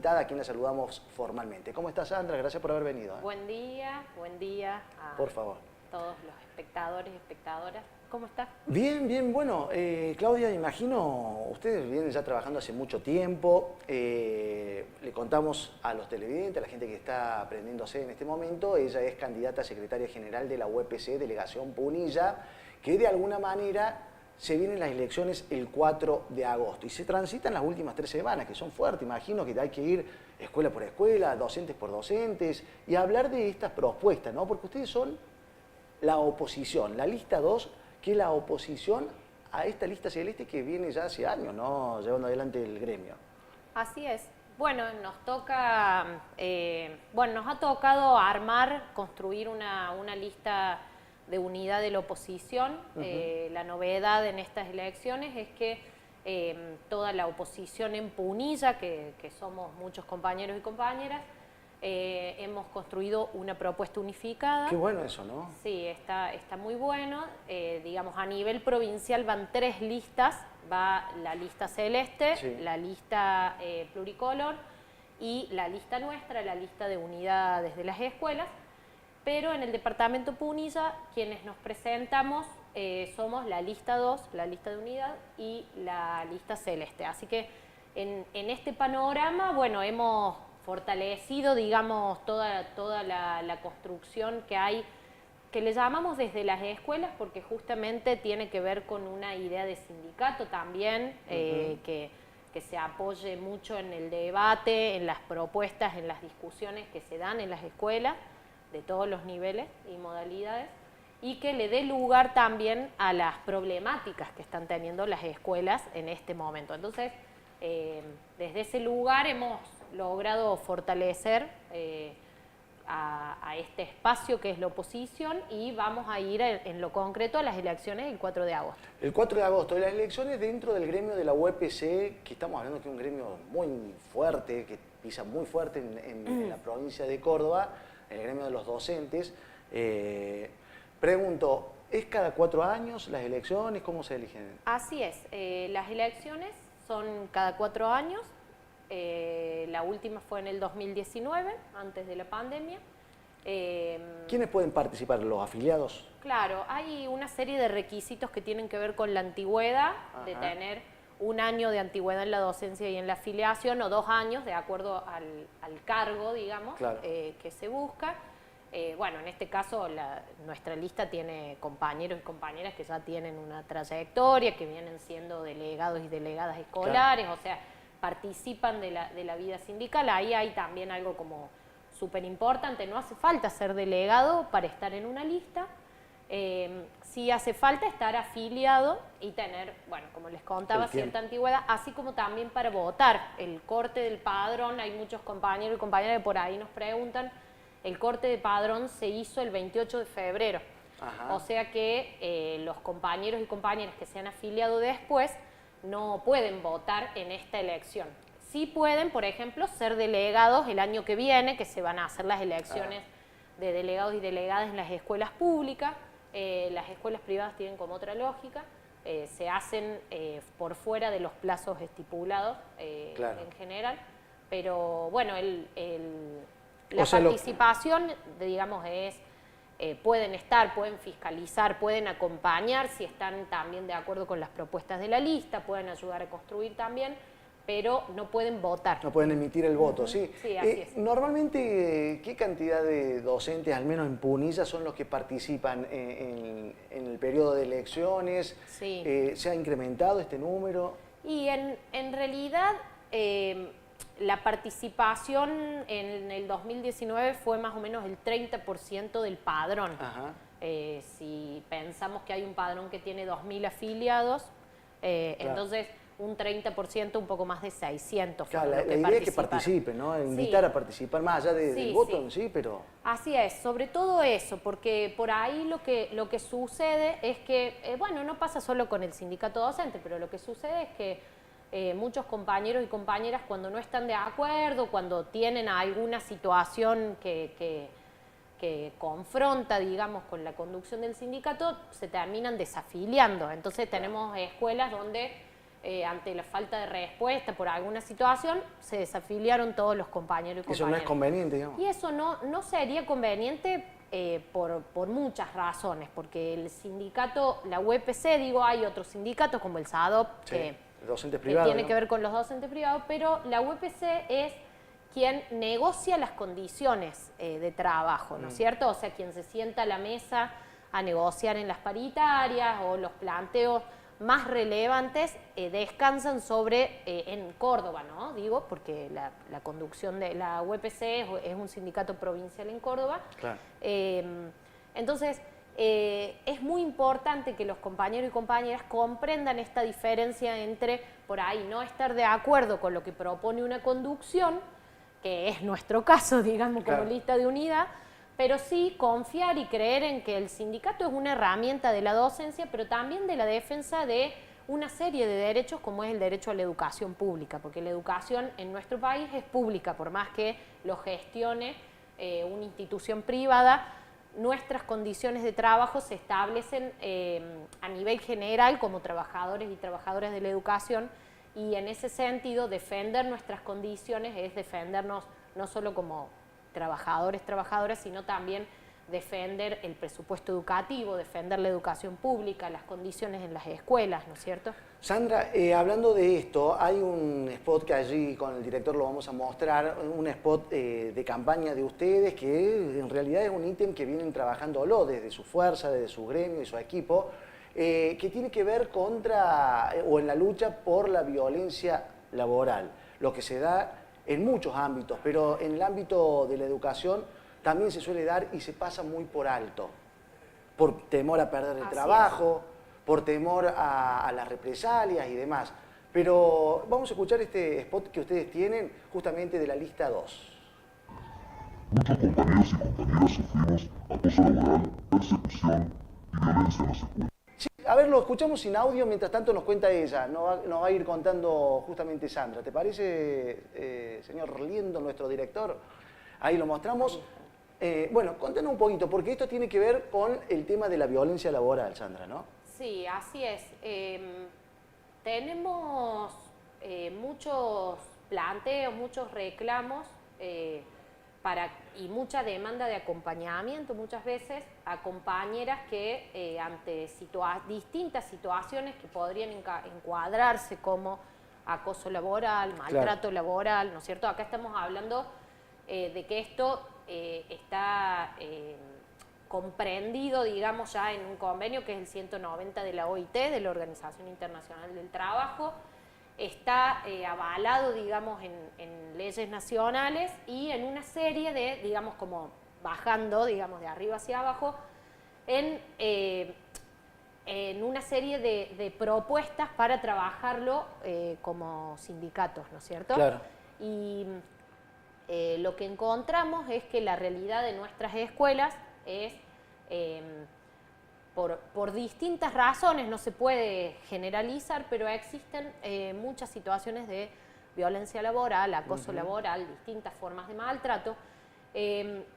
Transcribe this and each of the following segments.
A quien la saludamos formalmente. ¿Cómo estás, Sandra? Gracias por haber venido. Buen día a Por favor. todos los espectadores y espectadoras. ¿Cómo estás? Bien, bien, bueno, Claudia, imagino, ustedes vienen ya trabajando hace mucho tiempo, le contamos a los televidentes, a la gente que está aprendiéndose en este momento, ella es candidata a secretaria general de la UPC, Delegación Punilla, que de alguna manera se vienen las elecciones el 4 de agosto y se transitan las últimas 3 semanas, que son fuertes, imagino que hay que ir escuela por escuela, docentes por docentes, y hablar de estas propuestas, ¿no? Porque ustedes son la oposición, la lista 2, que es la oposición a esta lista celeste que viene ya hace años, ¿no? Llevando adelante el gremio. Así es. Bueno, nos ha tocado armar, construir una lista de unidad de la oposición. La novedad en estas elecciones es que toda la oposición en Punilla, que somos muchos compañeros y compañeras, hemos construido una propuesta unificada. Qué bueno eso, ¿no? Sí, está muy bueno. Digamos, a nivel provincial van 3 listas. Va la lista celeste, Sí. la lista pluricolor y la lista nuestra, la lista de unidades de las escuelas. Pero en el departamento Punilla, quienes nos presentamos somos la lista 2, la lista de unidad, y la lista celeste. Así que en este panorama, bueno, hemos fortalecido, digamos, toda la construcción que hay, que le llamamos desde las escuelas, porque justamente tiene que ver con una idea de sindicato también, que se apoye mucho en el debate, en las propuestas, en las discusiones que se dan en las escuelas, de todos los niveles y modalidades, y que le dé lugar también a las problemáticas que están teniendo las escuelas en este momento. Entonces, desde ese lugar hemos logrado fortalecer a este espacio que es la oposición, y vamos a ir en lo concreto a las elecciones el 4 de agosto. El 4 de agosto, las elecciones dentro del gremio de la UPC, que estamos hablando que es un gremio muy fuerte, que pisa muy fuerte en la provincia de Córdoba, el gremio de los docentes. Pregunto, ¿es cada 4 años las elecciones? ¿Cómo se eligen? Así es, las elecciones son cada 4 años. La última fue en el 2019, antes de la pandemia. ¿Quiénes pueden participar? ¿Los afiliados? Claro, hay una serie de requisitos que tienen que ver con la antigüedad, de tener 1 año de antigüedad en la docencia y en la afiliación, o 2 años, de acuerdo al cargo, digamos, Claro. que se busca. Bueno, en este caso nuestra lista tiene compañeros y compañeras que ya tienen una trayectoria, que vienen siendo delegados y delegadas escolares, Claro. o sea, participan de la vida sindical. Ahí hay también algo como súper importante: no hace falta ser delegado para estar en una lista. Sí hace falta estar afiliado y tener, bueno, como les contaba, cierta antigüedad, así como también para votar. El corte del padrón, hay muchos compañeros y compañeras que por ahí nos preguntan, el corte de padrón se hizo el 28 de febrero. O sea que los compañeros y compañeras que se han afiliado después no pueden votar en esta elección. Sí pueden, por ejemplo, ser delegados el año que viene, que se van a hacer las elecciones de delegados y delegadas en las escuelas públicas. Las escuelas privadas tienen como otra lógica, se hacen por fuera de los plazos estipulados en general, pero bueno, la participación, digamos, es, pueden estar, pueden fiscalizar, pueden acompañar si están también de acuerdo con las propuestas de la lista, pueden ayudar a construir también, pero no pueden votar. No pueden emitir el voto, sí. Sí, así es. Normalmente, ¿qué cantidad de docentes, al menos en Punilla, son los que participan en el periodo de elecciones? Sí. ¿Se ha incrementado este número? Y en realidad, la participación en el 2019 fue más o menos el 30% del padrón. Si pensamos que hay un padrón que tiene 2.000 afiliados, entonces un 30%, un poco más de 600. Claro, la idea es que participen, ¿no? Invitar a participar más allá del voto en sí, pero... Así es, sobre todo eso, porque por ahí lo que sucede es que, bueno, no pasa solo con el sindicato docente, pero lo que sucede es que muchos compañeros y compañeras, cuando no están de acuerdo, cuando tienen alguna situación que confronta, digamos, con la conducción del sindicato, se terminan desafiliando. Entonces tenemos escuelas donde ante la falta de respuesta por alguna situación, se desafiliaron todos los compañeros y compañeras. Eso no es conveniente, digamos. Y eso no sería conveniente por muchas razones, porque el sindicato, la UPC, digo, hay otros sindicatos como el SADOP, Sí, docentes que privados, tiene ¿no? que ver con los docentes privados, pero la UPC es quien negocia las condiciones de trabajo, ¿no es cierto? O sea, quien se sienta a la mesa a negociar en las paritarias o los planteos más relevantes descansan sobre, en Córdoba, ¿no? Digo, porque la conducción de la UPC es un sindicato provincial en Córdoba. Claro. Entonces, es muy importante que los compañeros y compañeras comprendan esta diferencia entre, por ahí, no estar de acuerdo con lo que propone una conducción, que es nuestro caso, digamos, como Claro. lista de unidad, pero sí confiar y creer en que el sindicato es una herramienta de la docencia, pero también de la defensa de una serie de derechos como es el derecho a la educación pública, porque la educación en nuestro país es pública, por más que lo gestione una institución privada, nuestras condiciones de trabajo se establecen a nivel general como trabajadores y trabajadoras de la educación, y en ese sentido defender nuestras condiciones es defendernos no solo como trabajadores, trabajadoras, sino también defender el presupuesto educativo, defender la educación pública, las condiciones en las escuelas, ¿no es cierto? Sandra, hablando de esto, hay un spot que allí con el director lo vamos a mostrar, un spot de campaña de ustedes que en realidad es un ítem que vienen trabajándolo desde su fuerza, desde su gremio y su equipo, que tiene que ver contra o en la lucha por la violencia laboral, lo que se da en muchos ámbitos, pero en el ámbito de la educación también se suele dar y se pasa muy por alto, por temor a perder el Así trabajo, por temor a las represalias y demás. Pero vamos a escuchar este spot que ustedes tienen justamente de la lista 2. Muchos compañeros y compañeras sufrimos acoso laboral, persecución y violencia en las escuelas. Sí, a ver, lo escuchamos sin audio, mientras tanto nos cuenta ella, nos va a ir contando justamente Sandra. ¿Te parece, señor Liendo, nuestro director? Ahí lo mostramos. Bueno, contanos un poquito, porque esto tiene que ver con el tema de la violencia laboral, Sandra, ¿no? Sí, así es. Tenemos muchos planteos, muchos reclamos y mucha demanda de acompañamiento muchas veces a compañeras que ante distintas situaciones que podrían encuadrarse como acoso laboral, maltrato laboral, ¿no es cierto? Acá estamos hablando de que esto está comprendido, digamos, ya en un convenio que es el 190 de la OIT, de la Organización Internacional del Trabajo, está avalado, digamos, en leyes nacionales y en una serie de, digamos, como bajando, digamos, de arriba hacia abajo, en una serie de propuestas para trabajarlo como sindicatos, ¿no es cierto? Claro. Y lo que encontramos es que la realidad de nuestras escuelas es, por distintas razones, no se puede generalizar, pero existen muchas situaciones de violencia laboral, acoso laboral, distintas formas de maltrato,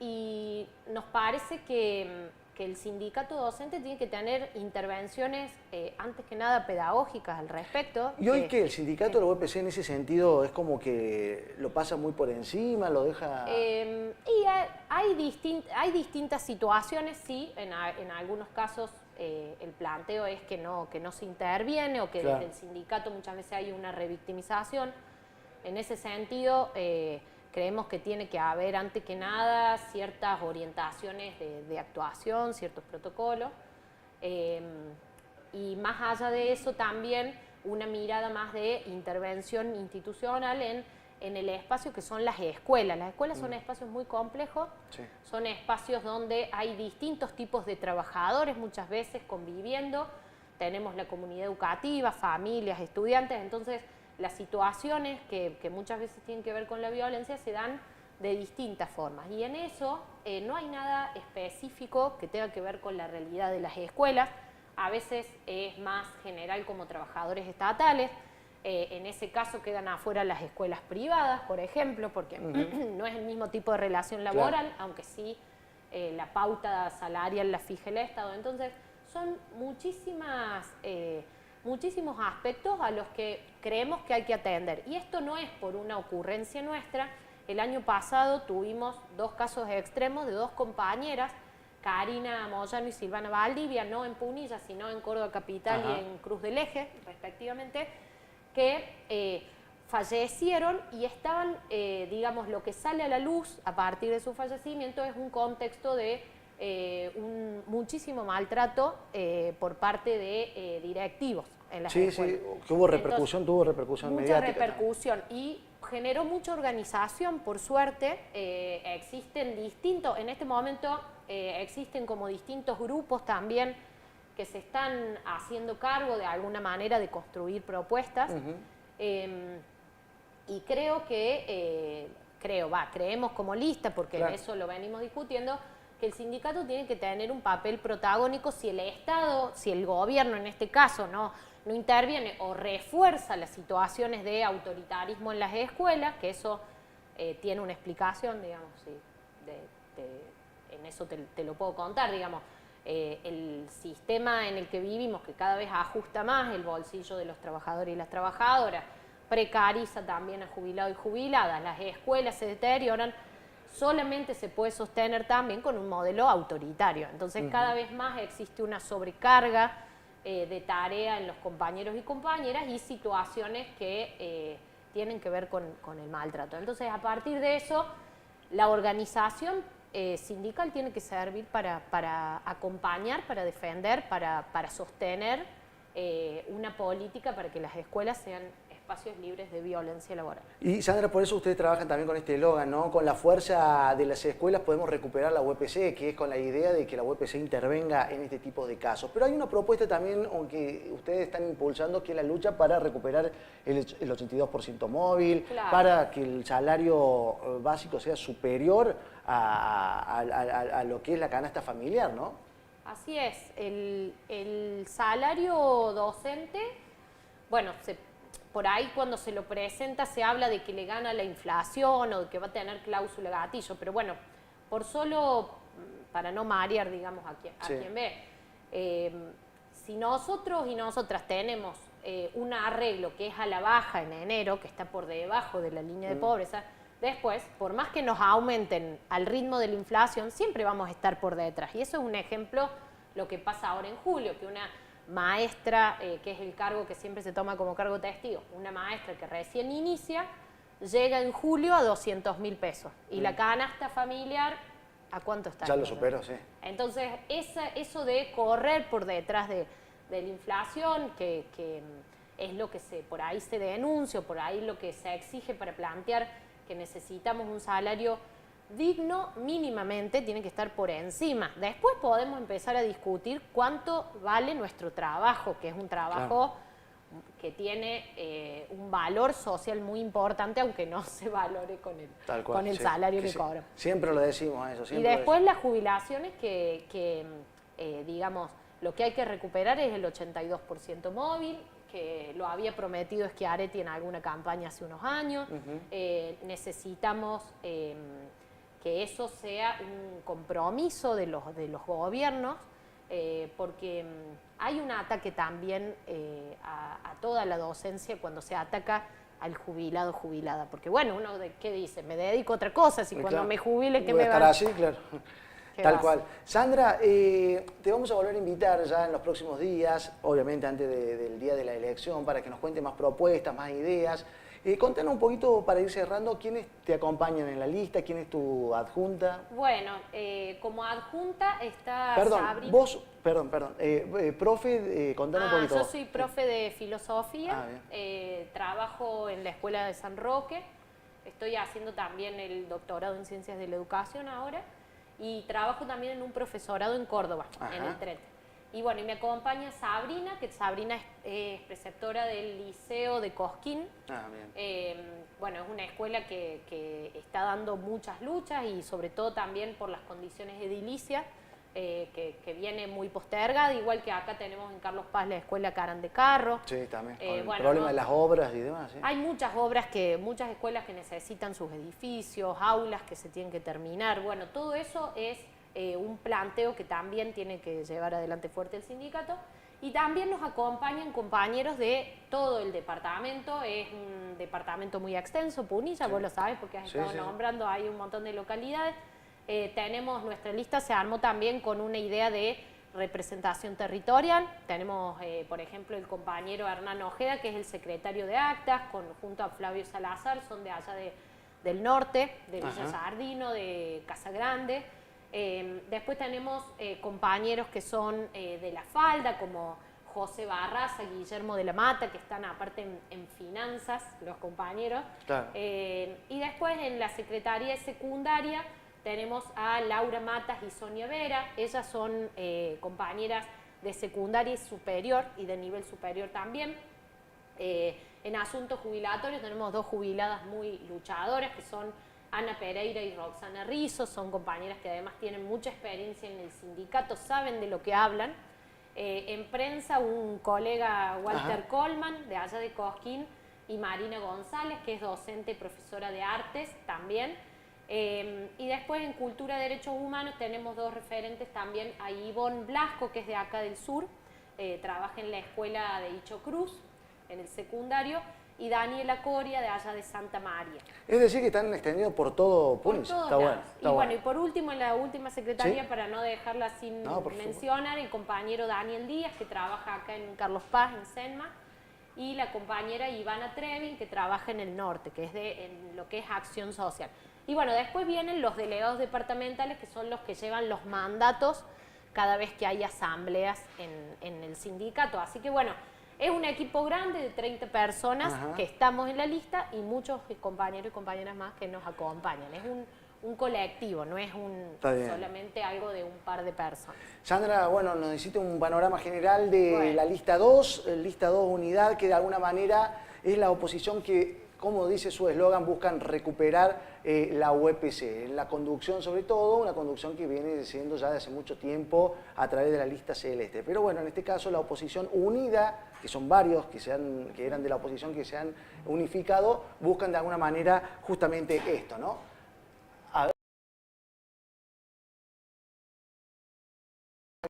y nos parece que el sindicato docente tiene que tener intervenciones, antes que nada, pedagógicas al respecto. Y hoy que el sindicato de la UPC en ese sentido es como que lo pasa muy por encima, lo deja... Y hay distintas situaciones, sí, en algunos casos el planteo es que no se interviene o que Claro. desde el sindicato muchas veces hay una revictimización. En ese sentido, creemos que tiene que haber, antes que nada, ciertas orientaciones de actuación, ciertos protocolos, y más allá de eso también una mirada más de intervención institucional en el espacio que son las escuelas. Las escuelas son espacios muy complejos, Sí. son espacios donde hay distintos tipos de trabajadores muchas veces conviviendo, tenemos la comunidad educativa, familias, estudiantes, entonces las situaciones que muchas veces tienen que ver con la violencia se dan de distintas formas. Y en eso no hay nada específico que tenga que ver con la realidad de las escuelas. A veces es más general como trabajadores estatales. En ese caso quedan afuera las escuelas privadas, por ejemplo, porque no es el mismo tipo de relación laboral, claro, aunque sí la pauta salarial la fija el Estado. Entonces, son muchísimas muchísimos aspectos a los que creemos que hay que atender. Y esto no es por una ocurrencia nuestra. El año pasado tuvimos 2 casos extremos de 2 compañeras, Karina Moyano y Silvana Valdivia, no en Punilla, sino en Córdoba Capital y en Cruz del Eje, respectivamente, que fallecieron y estaban, digamos, lo que sale a la luz a partir de su fallecimiento es un contexto de muchísimo maltrato por parte de directivos en las escuelas. Sí, que hubo repercusión, tuvo repercusión mediática. Mucha repercusión y generó mucha organización, por suerte. Existen distintos, en este momento existen como distintos grupos también que se están haciendo cargo de alguna manera de construir propuestas. Y creo que, creemos como lista, porque claro, en eso lo venimos discutiendo, que el sindicato tiene que tener un papel protagónico si el Estado, si el gobierno en este caso no interviene o refuerza las situaciones de autoritarismo en las escuelas, que eso tiene una explicación, digamos, sí, en eso te lo puedo contar, digamos. El sistema en el que vivimos, que cada vez ajusta más el bolsillo de los trabajadores y las trabajadoras, precariza también a jubilados y jubiladas, las escuelas se deterioran, solamente se puede sostener también con un modelo autoritario. Entonces cada vez más existe una sobrecarga de tarea en los compañeros y compañeras y situaciones que tienen que ver con el maltrato. Entonces a partir de eso, la organización sindical tiene que servir para acompañar, para defender, para sostener una política para que las escuelas sean espacios libres de violencia laboral. Y Sandra, por eso ustedes trabajan también con este eslogan, ¿no? Con la fuerza de las escuelas podemos recuperar la UPC, que es con la idea de que la UPC intervenga en este tipo de casos. Pero hay una propuesta también, aunque ustedes están impulsando, que es la lucha para recuperar el 82% móvil, claro, para que el salario básico sea superior a lo que es la canasta familiar, ¿no? Así es. El salario docente, bueno, por ahí cuando se lo presenta se habla de que le gana la inflación o de que va a tener cláusula gatillo, pero bueno, por solo, para no marear, digamos, a quien ve, si nosotros y nosotras tenemos un arreglo que es a la baja en enero, que está por debajo de la línea de pobreza, después, por más que nos aumenten al ritmo de la inflación, siempre vamos a estar por detrás. Y eso es un ejemplo, lo que pasa ahora en julio, que una maestra, que es el cargo que siempre se toma como cargo testigo, una maestra que recién inicia, llega en julio a 200.000 pesos. Y la canasta familiar, ¿a cuánto está? Ya lo superó, sí. Entonces, eso de correr por detrás de la inflación, que es lo que por ahí se denuncia, por ahí lo que se exige para plantear que necesitamos un salario digno, mínimamente tiene que estar por encima. Después podemos empezar a discutir cuánto vale nuestro trabajo, que es un trabajo que tiene un valor social muy importante, aunque no se valore con el salario que cobra. Siempre lo decimos eso. Y después las jubilaciones digamos, lo que hay que recuperar es el 82% móvil, que lo había prometido Schiaretti en alguna campaña hace unos años. Necesitamos que eso sea un compromiso de los gobiernos, porque hay un ataque también a toda la docencia cuando se ataca al jubilado o jubilada, porque bueno, uno ¿qué dice? Me dedico a otra cosa, si cuando me jubile, ¿qué me va a estar así, claro. Tal cual. Sandra, te vamos a volver a invitar ya en los próximos días, obviamente antes del día de la elección, para que nos cuente más propuestas, más ideas. Contanos un poquito, para ir cerrando, ¿quiénes te acompañan en la lista? ¿Quién es tu adjunta? Bueno, como adjunta está Sabrina. Profe, contanos un poquito. Yo soy profe de filosofía, trabajo en la Escuela de San Roque, estoy haciendo también el doctorado en Ciencias de la Educación ahora, y trabajo también en un profesorado en Córdoba, en el TRET. Y bueno, y me acompaña Sabrina, que Sabrina es preceptora del Liceo de Cosquín. Bueno, es una escuela que está dando muchas luchas y sobre todo también por las condiciones edilicias, que viene muy postergada, igual que acá tenemos en Carlos Paz la escuela Caran de Carro. Sí, también, con el problema de las obras y demás. Hay muchas muchas escuelas que necesitan sus edificios, aulas que se tienen que terminar. Bueno, todo eso es un planteo que también tiene que llevar adelante fuerte el sindicato. Y también nos acompañan compañeros de todo el departamento, es un departamento muy extenso, Punilla, Sí. vos lo sabes porque has Sí, estado sí, sí. nombrando, hay un montón de localidades. Tenemos, nuestra lista se armó también con una idea de representación territorial. Tenemos, por ejemplo, el compañero Hernán Ojeda, que es el secretario de actas, junto a Flavio Salazar, son de allá del norte, de Villa Ajá. Sardino, de Casa Grande. Después tenemos compañeros que son de La Falda, como José Barraza, Guillermo de la Mata, que están aparte en finanzas, los compañeros. Claro. Y después en la Secretaría Secundaria tenemos a Laura Matas y Sonia Vera. Ellas son compañeras de secundaria y superior y de nivel superior también. En asuntos jubilatorios tenemos dos jubiladas muy luchadoras, que son Ana Pereira y Roxana Rizzo. Son compañeras que además tienen mucha experiencia en el sindicato, saben de lo que hablan. En prensa, un colega, Walter Ajá. Coleman, de allá de Cosquín, y Marina González, que es docente y profesora de artes también. Y después en Cultura y Derechos Humanos tenemos dos referentes también, a Ivonne Blasco, que es de acá del sur, trabaja en la escuela de Icho Cruz, en el secundario, y Daniela Coria, de allá de Santa María. Es decir, que están extendidos por todo Por Punilla. todos Está bueno. lados. Está Y bueno. bueno, y por último, en la última secretaría, ¿Sí? para no dejarla sin No, por favor. mencionar, el compañero Daniel Díaz, que trabaja acá en Carlos Paz, en Senma, y la compañera Ivana Trevin, que trabaja en el norte, que es en lo que es acción social. Y bueno, después vienen los delegados departamentales, que son los que llevan los mandatos cada vez que hay asambleas en el sindicato. Así que bueno, es un equipo grande de 30 personas Ajá. que estamos en la lista y muchos compañeros y compañeras más que nos acompañan. Es un colectivo, no es Está bien. solamente algo de un par de personas. Sandra, bueno, nos necesita un panorama general de Bueno. la lista 2, lista 2 unidad, que de alguna manera es la oposición que, como dice su eslogan, buscan recuperar la UPC, la conducción sobre todo, una conducción que viene siendo ya de hace mucho tiempo a través de la lista celeste. Pero bueno, en este caso la oposición unida, que son varios que eran de la oposición que se han unificado, buscan de alguna manera justamente esto, ¿no?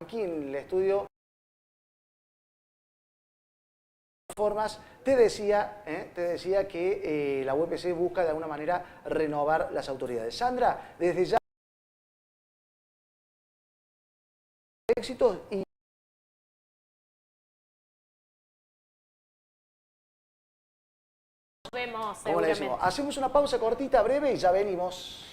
Aquí en el estudio formas, te decía que la UPC busca de alguna manera renovar las autoridades. Sandra, desde ya éxitos y Nos vemos como le decimos, seguramente. hacemos una pausa cortita, breve y ya venimos.